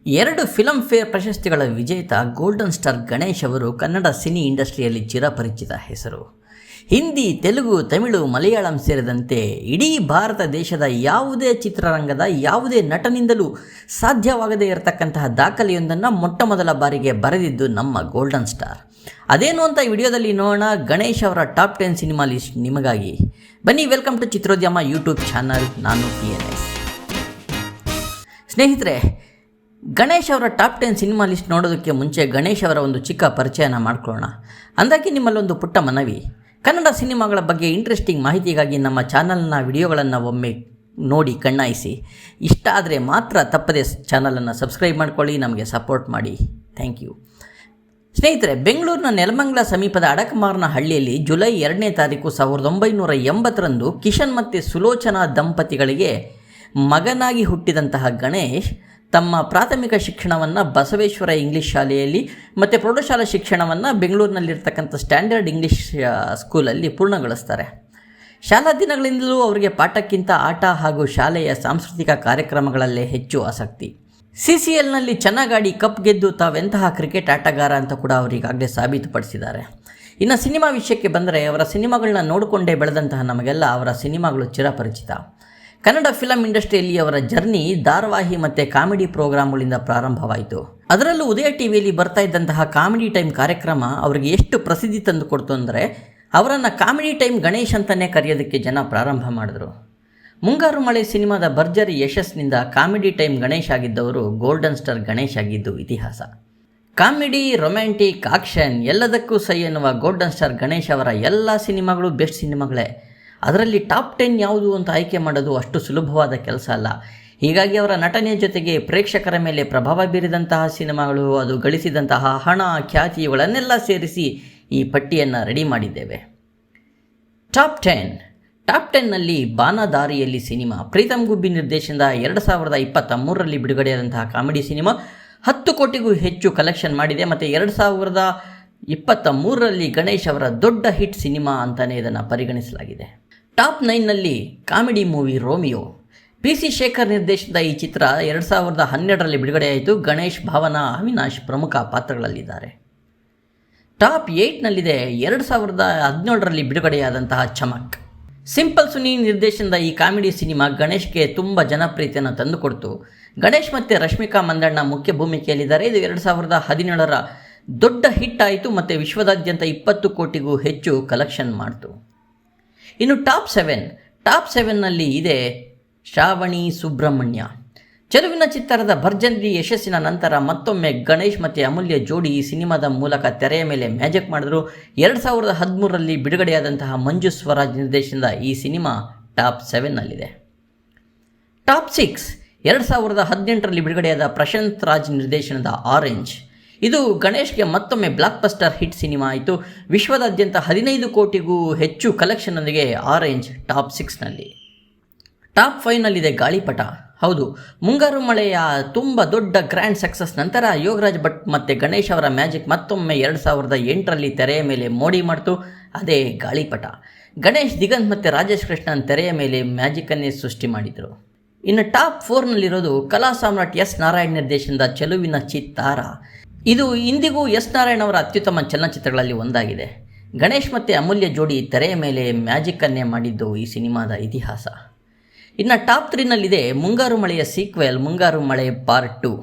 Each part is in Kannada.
2 ಫಿಲಮ್ ಫೇರ್ ಪ್ರಶಸ್ತಿಗಳ ವಿಜೇತ ಗೋಲ್ಡನ್ ಸ್ಟಾರ್ ಗಣೇಶ್ ಅವರು ಕನ್ನಡ ಸಿನಿ ಇಂಡಸ್ಟ್ರಿಯಲ್ಲಿ ಚಿರಪರಿಚಿತ ಹೆಸರು. ಹಿಂದಿ, ತೆಲುಗು, ತಮಿಳು, ಮಲಯಾಳಂ ಸೇರಿದಂತೆ ಇಡೀ ಭಾರತ ದೇಶದ ಯಾವುದೇ ಚಿತ್ರರಂಗದ ಯಾವುದೇ ನಟನಿಂದಲೂ ಸಾಧ್ಯವಾಗದೇ ಇರತಕ್ಕಂತಹ ದಾಖಲೆಯೊಂದನ್ನು ಮೊಟ್ಟಮೊದಲ ಬಾರಿಗೆ ಬರೆದಿದ್ದು ನಮ್ಮ ಗೋಲ್ಡನ್ ಸ್ಟಾರ್. ಅದೇನು ಅಂತ ವಿಡಿಯೋದಲ್ಲಿ ನೋಡೋಣ. ಗಣೇಶ್ ಅವರ ಟಾಪ್ 10 ಸಿನಿಮಾ ಲಿಸ್ಟ್ ನಿಮಗಾಗಿ. ಬನ್ನಿ, ವೆಲ್ಕಮ್ ಟು ಚಿತ್ರೋದ್ಯಮ ಯೂಟ್ಯೂಬ್ ಚಾನಲ್. ನಾನು TNS. ಸ್ನೇಹಿತರೆ, ಗಣೇಶ್ ಅವರ ಟಾಪ್ 10 ಸಿನಿಮಾ ಲಿಸ್ಟ್ ನೋಡೋದಕ್ಕೆ ಮುಂಚೆ ಗಣೇಶ್ ಅವರ ಒಂದು ಚಿಕ್ಕ ಪರಿಚಯನ ಮಾಡ್ಕೊಳ್ಳೋಣ. ಅಂದಾಗೆ ನಿಮ್ಮಲ್ಲೊಂದು ಪುಟ್ಟ ಮನವಿ. ಕನ್ನಡ ಸಿನಿಮಾಗಳ ಬಗ್ಗೆ ಇಂಟ್ರೆಸ್ಟಿಂಗ್ ಮಾಹಿತಿಗಾಗಿ ನಮ್ಮ ಚಾನಲ್ನ ವಿಡಿಯೋಗಳನ್ನು ಒಮ್ಮೆ ನೋಡಿ ಕಣ್ಣಾಯಿಸಿ. ಇಷ್ಟ ಆದರೆ ಮಾತ್ರ ತಪ್ಪದೆ ಚಾನಲನ್ನು ಸಬ್ಸ್ಕ್ರೈಬ್ ಮಾಡ್ಕೊಳ್ಳಿ, ನಮಗೆ ಸಪೋರ್ಟ್ ಮಾಡಿ. Thank you. ಸ್ನೇಹಿತರೆ, ಬೆಂಗಳೂರಿನ ನೆಲಮಂಗಲ ಸಮೀಪದ ಅಡಕಮಾರನ ಹಳ್ಳಿಯಲ್ಲಿ ಜುಲೈ 2ನೇ ತಾರೀಕು 1980ರಂದು ಕಿಶನ್ ಮತ್ತು ಸುಲೋಚನಾ ದಂಪತಿಗಳಿಗೆ ಮಗನಾಗಿ ಹುಟ್ಟಿದಂತಹ ಗಣೇಶ್ ತಮ್ಮ ಪ್ರಾಥಮಿಕ ಶಿಕ್ಷಣವನ್ನು ಬಸವೇಶ್ವರ ಇಂಗ್ಲೀಷ್ ಶಾಲೆಯಲ್ಲಿ ಮತ್ತು ಪ್ರೌಢಶಾಲಾ ಶಿಕ್ಷಣವನ್ನು ಬೆಂಗಳೂರಿನಲ್ಲಿರ್ತಕ್ಕಂಥ ಸ್ಟ್ಯಾಂಡರ್ಡ್ ಇಂಗ್ಲೀಷ್ ಸ್ಕೂಲಲ್ಲಿ ಪೂರ್ಣಗೊಳಿಸ್ತಾರೆ. ಶಾಲಾ ದಿನಗಳಿಂದಲೂ ಅವರಿಗೆ ಪಾಠಕ್ಕಿಂತ ಆಟ ಹಾಗೂ ಶಾಲೆಯ ಸಾಂಸ್ಕೃತಿಕ ಕಾರ್ಯಕ್ರಮಗಳಲ್ಲೇ ಹೆಚ್ಚು ಆಸಕ್ತಿ. CCLನಲ್ಲಿ ಚೆನ್ನಾಗಾಡಿ ಕಪ್ ಗೆದ್ದು ತಾವೆಂತಹ ಕ್ರಿಕೆಟ್ ಆಟಗಾರ ಅಂತ ಕೂಡ ಅವರಿಗಾಗಲೇ ಸಾಬೀತುಪಡಿಸಿದ್ದಾರೆ. ಇನ್ನು ಸಿನಿಮಾ ವಿಷಯಕ್ಕೆ ಬಂದರೆ, ಅವರ ಸಿನಿಮಾಗಳನ್ನ ನೋಡಿಕೊಂಡೇ ಬೆಳೆದಂತಹ ನಮಗೆಲ್ಲ ಅವರ ಸಿನಿಮಾಗಳು ಚಿರಪರಿಚಿತ. ಕನ್ನಡ ಫಿಲಮ್ ಇಂಡಸ್ಟ್ರಿಯಲ್ಲಿ ಅವರ ಜರ್ನಿ ಧಾರಾವಾಹಿ ಮತ್ತು ಕಾಮಿಡಿ ಪ್ರೋಗ್ರಾಮ್ಗಳಿಂದ ಪ್ರಾರಂಭವಾಯಿತು. ಅದರಲ್ಲೂ ಉದಯ ಟಿವಿಯಲ್ಲಿ ಬರ್ತಾ ಇದ್ದಂತಹ ಕಾಮಿಡಿ ಟೈಮ್ ಕಾರ್ಯಕ್ರಮ ಅವರಿಗೆ ಎಷ್ಟು ಪ್ರಸಿದ್ಧಿ ತಂದು ಕೊಡ್ತು ಅಂದರೆ, ಅವರನ್ನು ಕಾಮಿಡಿ ಟೈಮ್ ಗಣೇಶ್ ಅಂತಲೇ ಕರೆಯೋದಕ್ಕೆ ಜನ ಪ್ರಾರಂಭ ಮಾಡಿದ್ರು. ಮುಂಗಾರು ಮಳೆ ಸಿನಿಮಾದ ಭರ್ಜರಿ ಯಶಸ್ಸಿನಿಂದ ಕಾಮಿಡಿ ಟೈಮ್ ಗಣೇಶ್ ಆಗಿದ್ದವರು ಗೋಲ್ಡನ್ ಸ್ಟಾರ್ ಗಣೇಶ್ ಆಗಿದ್ದು ಇತಿಹಾಸ. ಕಾಮಿಡಿ, ರೊಮ್ಯಾಂಟಿಕ್, ಆಕ್ಷನ್ ಎಲ್ಲದಕ್ಕೂ ಸೈ ಎನ್ನುವ ಗೋಲ್ಡನ್ ಸ್ಟಾರ್ ಗಣೇಶ್ ಅವರ ಎಲ್ಲ ಸಿನಿಮಾಗಳು ಬೆಸ್ಟ್ ಸಿನಿಮಾಗಳೇ. ಅದರಲ್ಲಿ ಟಾಪ್ 10 ಯಾವುದು ಅಂತ ಆಯ್ಕೆ ಮಾಡೋದು ಅಷ್ಟು ಸುಲಭವಾದ ಕೆಲಸ ಅಲ್ಲ. ಹೀಗಾಗಿ ಅವರ ನಟನೆಯ ಜೊತೆಗೆ ಪ್ರೇಕ್ಷಕರ ಮೇಲೆ ಪ್ರಭಾವ ಬೀರಿದಂತಹ ಸಿನಿಮಾಗಳು, ಅದು ಗಳಿಸಿದಂತಹ ಹಣ, ಖ್ಯಾತಿ ಇವುಗಳನ್ನೆಲ್ಲ ಸೇರಿಸಿ ಈ ಪಟ್ಟಿಯನ್ನು ರೆಡಿ ಮಾಡಿದ್ದೇವೆ. ಟಾಪ್ 10ನಲ್ಲಿ ಬಾನದಾರಿಯಲ್ಲಿ ಸಿನಿಮಾ, ಪ್ರೀತಮ್ ಗುಬ್ಬಿ ನಿರ್ದೇಶನದ 2023ರಲ್ಲಿ ಬಿಡುಗಡೆಯಾದಂತಹ ಕಾಮಿಡಿ ಸಿನಿಮಾ 10 ಕೋಟಿಗೂ ಹೆಚ್ಚು ಕಲೆಕ್ಷನ್ ಮಾಡಿದೆ ಮತ್ತು 2023ರಲ್ಲಿ ಗಣೇಶ್ ಅವರ ದೊಡ್ಡ ಹಿಟ್ ಸಿನಿಮಾ ಅಂತಲೇ ಇದನ್ನು ಪರಿಗಣಿಸಲಾಗಿದೆ. ಟಾಪ್ 9ನಲ್ಲಿ comedy movie Romeo. PC Shekhar ನಿರ್ದೇಶನದ ಈ ಚಿತ್ರ 2012ರಲ್ಲಿ ಬಿಡುಗಡೆಯಾಯಿತು. ಗಣೇಶ್, ಭಾವನಾ, ಅವಿನಾಶ್ ಪ್ರಮುಖ ಪಾತ್ರಗಳಲ್ಲಿದ್ದಾರೆ. ಟಾಪ್ 8ನಲ್ಲಿದೆ 2017ರಲ್ಲಿ ಬಿಡುಗಡೆಯಾದಂತಹ ಚಮಕ್. ಸಿಂಪಲ್ ಸುನಿ ನಿರ್ದೇಶನದ ಈ ಕಾಮಿಡಿ ಸಿನಿಮಾ ಗಣೇಶ್ಗೆ ತುಂಬ ಜನಪ್ರಿಯತೆಯನ್ನು ತಂದುಕೊಡ್ತು. ಗಣೇಶ್ ಮತ್ತು ರಶ್ಮಿಕಾ ಮಂದಣ್ಣ ಮುಖ್ಯ ಭೂಮಿಕೆಯಲ್ಲಿದ್ದಾರೆ. ಇದು 2017ರ ದೊಡ್ಡ ಹಿಟ್ ಆಯಿತು ಮತ್ತು ವಿಶ್ವದಾದ್ಯಂತ 20 ಕೋಟಿಗೂ ಹೆಚ್ಚು ಕಲೆಕ್ಷನ್ ಮಾಡಿತು. ಇನ್ನು ಟಾಪ್ 7ನಲ್ಲಿ ಇದೆ ಶ್ರಾವಣಿ ಸುಬ್ರಹ್ಮಣ್ಯ. ಚೆಲುವಿನ ಚಿತ್ತಾರದ ಭರ್ಜರಿ ಯಶಸ್ಸಿನ ನಂತರ ಮತ್ತೊಮ್ಮೆ ಗಣೇಶ್ ಮತ್ತು ಅಮೂಲ್ಯ ಜೋಡಿ ಈ ಸಿನಿಮಾದ ಮೂಲಕ ತೆರೆಯ ಮೇಲೆ ಮ್ಯಾಜಿಕ್ ಮಾಡಿದ್ರು. 2013ರಲ್ಲಿ ಬಿಡುಗಡೆಯಾದಂತಹ ಮಂಜು ಸ್ವರಾಜ್ ನಿರ್ದೇಶನದ ಈ ಸಿನಿಮಾ ಟಾಪ್ 7ನಲ್ಲಿದೆ. ಟಾಪ್ 6 2018ರಲ್ಲಿ ಬಿಡುಗಡೆಯಾದ ಪ್ರಶಾಂತ್ ರಾಜ್ ನಿರ್ದೇಶನದ ಆರೆಂಜ್. ಇದು ಗಣೇಶ್ಗೆ ಮತ್ತೊಮ್ಮೆ ಬ್ಲಾಕ್ ಬಸ್ಟರ್ ಹಿಟ್ ಸಿನಿಮಾ ಆಯಿತು. ವಿಶ್ವದಾದ್ಯಂತ 15 ಕೋಟಿಗೂ ಹೆಚ್ಚು ಕಲೆಕ್ಷನ್ನೊಂದಿಗೆ ಆರೆಂಜ್ ಟಾಪ್ 6ನಲ್ಲಿ. ಟಾಪ್ 5ನಲ್ಲಿದೆ ಗಾಳಿಪಟ. ಹೌದು, ಮುಂಗಾರು ಮಳೆಯ ತುಂಬ ದೊಡ್ಡ ಗ್ರ್ಯಾಂಡ್ ಸಕ್ಸಸ್ ನಂತರ ಯೋಗರಾಜ್ ಭಟ್ ಮತ್ತು ಗಣೇಶ್ ಅವರ ಮ್ಯಾಜಿಕ್ ಮತ್ತೊಮ್ಮೆ 2008ರಲ್ಲಿ ತೆರೆಯ ಮೇಲೆ ಮೋಡಿ ಮಾಡಿತು. ಅದೇ ಗಾಳಿಪಟ. ಗಣೇಶ್, ದಿಗಂತ್ ಮತ್ತು ರಾಜೇಶ್ ಕೃಷ್ಣನ್ ತೆರೆಯ ಮೇಲೆ ಮ್ಯಾಜಿಕನ್ನೇ ಸೃಷ್ಟಿ ಮಾಡಿದರು. ಇನ್ನು ಟಾಪ್ 4ನಲ್ಲಿರೋದು ಕಲಾ ಸಾಮ್ರಾಟ್ S. ನಾರಾಯಣ್ ನಿರ್ದೇಶನದ ಚೆಲುವಿನ ಚಿತ್ತಾರ. ಇದು ಇಂದಿಗೂ S. ನಾರಾಯಣ್ ಅವರ ಅತ್ಯುತ್ತಮ ಚಲನಚಿತ್ರಗಳಲ್ಲಿ ಒಂದಾಗಿದೆ. ಗಣೇಶ್ ಮತ್ತು ಅಮೂಲ್ಯ ಜೋಡಿ ತೆರೆಯ ಮೇಲೆ ಮ್ಯಾಜಿಕನ್ನೇ ಮಾಡಿದ್ದು ಈ ಸಿನಿಮಾದ ಇತಿಹಾಸ. ಇನ್ನು ಟಾಪ್ 3ನಲ್ಲಿದೆ ಮುಂಗಾರು ಮಳೆಯ ಸೀಕ್ವೆಲ್ ಮುಂಗಾರು ಮಳೆ ಪಾರ್ಟ್ 2.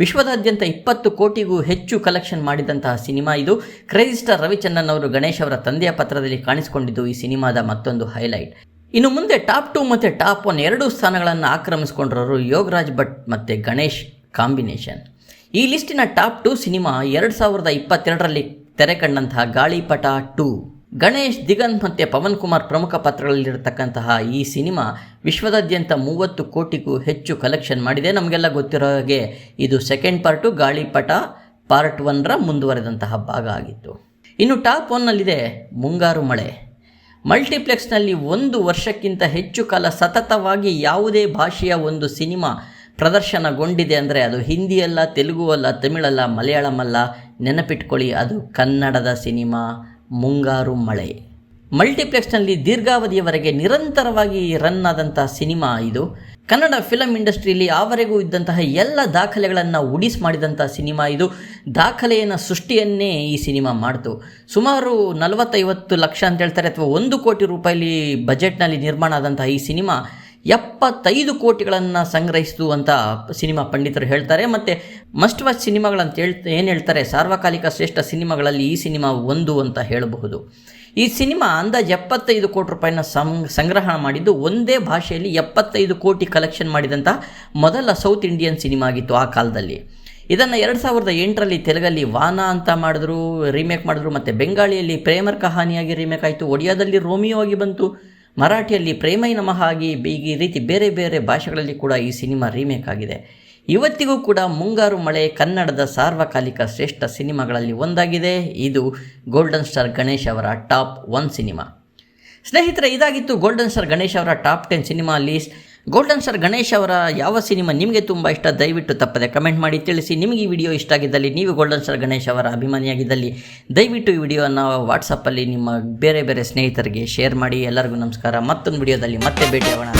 ವಿಶ್ವದಾದ್ಯಂತ 20 ಕೋಟಿಗೂ ಹೆಚ್ಚು ಕಲೆಕ್ಷನ್ ಮಾಡಿದಂತಹ ಸಿನಿಮಾ ಇದು. ಕ್ರೇಜಿ ಸ್ಟಾರ್ ರವಿಚಂದ್ರನ್ ಅವರು ಗಣೇಶ್ ಅವರ ತಂದೆಯ ಪಾತ್ರದಲ್ಲಿ ಕಾಣಿಸಿಕೊಂಡಿದ್ದು ಈ ಸಿನಿಮಾದ ಮತ್ತೊಂದು ಹೈಲೈಟ್. ಇನ್ನು ಮುಂದೆ ಟಾಪ್ 2 ಮತ್ತು ಟಾಪ್ 1 ಎರಡೂ ಸ್ಥಾನಗಳನ್ನು ಆಕ್ರಮಿಸಿಕೊಂಡಿರೋರು ಯೋಗರಾಜ್ ಭಟ್ ಮತ್ತು ಗಣೇಶ್ ಕಾಂಬಿನೇಷನ್. ಈ ಲಿಸ್ಟಿನ ಟಾಪ್ 2 ಸಿನಿಮಾ 2022ರಲ್ಲಿ ತೆರೆ ಕಂಡಂತಹ ಗಾಳಿಪಟ 2. ಗಣೇಶ್, ದಿಗಂತ್ ಮತ್ತು ಪವನ್ ಕುಮಾರ್ ಪ್ರಮುಖ ಪಾತ್ರಗಳಲ್ಲಿರತಕ್ಕಂತಹ ಈ ಸಿನಿಮಾ ವಿಶ್ವದಾದ್ಯಂತ 30 ಕೋಟಿಗೂ ಹೆಚ್ಚು ಕಲೆಕ್ಷನ್ ಮಾಡಿದೆ. ನಮಗೆಲ್ಲ ಗೊತ್ತಿರೋ ಹಾಗೆ ಇದು ಸೆಕೆಂಡ್ ಪಾರ್ಟು, ಗಾಳಿಪಟ ಪಾರ್ಟ್ 1ರ ಮುಂದುವರೆದಂತಹ ಭಾಗ ಆಗಿತ್ತು. ಇನ್ನು ಟಾಪ್ 1ನಲ್ಲಿದೆ ಮುಂಗಾರು ಮಳೆ. ಮಲ್ಟಿಪ್ಲೆಕ್ಸ್ನಲ್ಲಿ 1 ವರ್ಷಕ್ಕಿಂತ ಹೆಚ್ಚು ಕಾಲ ಸತತವಾಗಿ ಯಾವುದೇ ಭಾಷೆಯ ಒಂದು ಸಿನಿಮಾ ಪ್ರದರ್ಶನಗೊಂಡಿದೆ ಅಂದರೆ ಅದು ಹಿಂದಿ ಅಲ್ಲ, ತೆಲುಗು ಅಲ್ಲ, ತಮಿಳಲ್ಲ, ಮಲಯಾಳಂ ಅಲ್ಲ. ನೆನಪಿಟ್ಕೊಳ್ಳಿ, ಅದು ಕನ್ನಡದ ಸಿನಿಮಾ ಮುಂಗಾರು ಮಳೆ. ಮಲ್ಟಿಪ್ಲೆಕ್ಸ್ನಲ್ಲಿ ದೀರ್ಘಾವಧಿಯವರೆಗೆ ನಿರಂತರವಾಗಿ ರನ್ ಆದಂಥ ಸಿನಿಮಾ ಇದು. ಕನ್ನಡ ಫಿಲಮ್ ಇಂಡಸ್ಟ್ರಿಯಲ್ಲಿ ಆವರೆಗೂ ಇದ್ದಂತಹ ಎಲ್ಲ ದಾಖಲೆಗಳನ್ನು ಉಡಿಸ್ ಮಾಡಿದಂಥ ಸಿನಿಮಾ ಇದು. ದಾಖಲೆಯ ಸೃಷ್ಟಿಯನ್ನೇ ಈ ಸಿನಿಮಾ ಮಾಡಿತು. ಸುಮಾರು 40-50 ಲಕ್ಷ ಅಂತ ಹೇಳ್ತಾರೆ, ಅಥವಾ 1 ಕೋಟಿ ರೂಪಾಯಿ ಬಜೆಟ್ನಲ್ಲಿ ನಿರ್ಮಾಣ ಆದಂತಹ ಈ ಸಿನಿಮಾ 75 ಕೋಟಿಗಳನ್ನು ಸಂಗ್ರಹಿಸಿತು ಅಂತ ಸಿನಿಮಾ ಪಂಡಿತರು ಹೇಳ್ತಾರೆ. ಮತ್ತು ಮಸ್ಟ್ ವಾಚ್ ಸಿನಿಮಾಗಳಂತ ಏನು ಹೇಳ್ತಾರೆ, ಸಾರ್ವಕಾಲಿಕ ಶ್ರೇಷ್ಠ ಸಿನಿಮಾಗಳಲ್ಲಿ ಈ ಸಿನಿಮಾ ಒಂದು ಅಂತ ಹೇಳಬಹುದು. ಈ ಸಿನಿಮಾ ಅಂದಾಜು 75 ಕೋಟಿ ರೂಪಾಯಿನ ಸಂಗ್ರಹಣ ಮಾಡಿದ್ದು, ಒಂದೇ ಭಾಷೆಯಲ್ಲಿ 75 ಕೋಟಿ ಕಲೆಕ್ಷನ್ ಮಾಡಿದಂಥ ಮೊದಲ ಸೌತ್ ಇಂಡಿಯನ್ ಸಿನಿಮಾ ಆಗಿತ್ತು ಆ ಕಾಲದಲ್ಲಿ. ಇದನ್ನು 2008ರಲ್ಲಿ ತೆಲುಗಲ್ಲಿ ವಾನಾ ಅಂತ ಮಾಡಿದ್ರು, ರೀಮೇಕ್ ಮಾಡಿದ್ರು. ಮತ್ತು ಬೆಂಗಾಳಿಯಲ್ಲಿ ಪ್ರೇಮರ್ ಕಹಾನಿಯಾಗಿ ರೀಮೇಕ್ ಆಯಿತು. ಒಡಿಯಾದಲ್ಲಿ ರೋಮಿಯೋ ಆಗಿ ಬಂತು. ಮರಾಠಿಯಲ್ಲಿ ಪ್ರೇಮೈ ನಮಃ ಆಗಿ, ಈ ರೀತಿ ಬೇರೆ ಬೇರೆ ಭಾಷೆಗಳಲ್ಲಿ ಕೂಡ ಈ ಸಿನಿಮಾ ರೀಮೇಕ್ ಆಗಿದೆ. ಇವತ್ತಿಗೂ ಕೂಡ ಮುಂಗಾರು ಮಳೆ ಕನ್ನಡದ ಸಾರ್ವಕಾಲಿಕ ಶ್ರೇಷ್ಠ ಸಿನಿಮಾಗಳಲ್ಲಿ ಒಂದಾಗಿದೆ. ಇದು ಗೋಲ್ಡನ್ ಸ್ಟಾರ್ ಗಣೇಶ್ ಅವರ ಟಾಪ್ 1 ಸಿನಿಮಾ. ಸ್ನೇಹಿತರೆ, ಇದಾಗಿತ್ತು ಗೋಲ್ಡನ್ ಸ್ಟಾರ್ ಗಣೇಶ್ ಅವರ top 10 cinema list. Golden star Ganesh ಅವರ ಯಾವ ಸಿನಿಮಾ ನಿಮಗೆ ತುಂಬ ಇಷ್ಟ, ದಯವಿಟ್ಟು ತಪ್ಪದೆ ಕಮೆಂಟ್ ಮಾಡಿ ತಿಳಿಸಿ. ನಿಮಗೆ ಈ ವಿಡಿಯೋ ಇಷ್ಟ ಆಗಿದ್ದಲ್ಲಿ, ನೀವು ಗೋಲ್ಡನ್ ಸ್ಟಾರ್ ಗಣೇಶ್ ಅವರ ಅಭಿಮಾನಿಯಾಗಿದ್ದಲ್ಲಿ, ದಯವಿಟ್ಟು ಈ ವಿಡಿಯೋನ ವಾಟ್ಸಪ್ಪಲ್ಲಿ ನಿಮ್ಮ ಬೇರೆ ಬೇರೆ ಸ್ನೇಹಿತರಿಗೆ ಶೇರ್ ಮಾಡಿ. ಎಲ್ಲರಿಗೂ ನಮಸ್ಕಾರ. ಮತ್ತೊಂದು ವಿಡಿಯೋದಲ್ಲಿ ಮತ್ತೆ ಭೇಟಿಯಾಗೋಣ.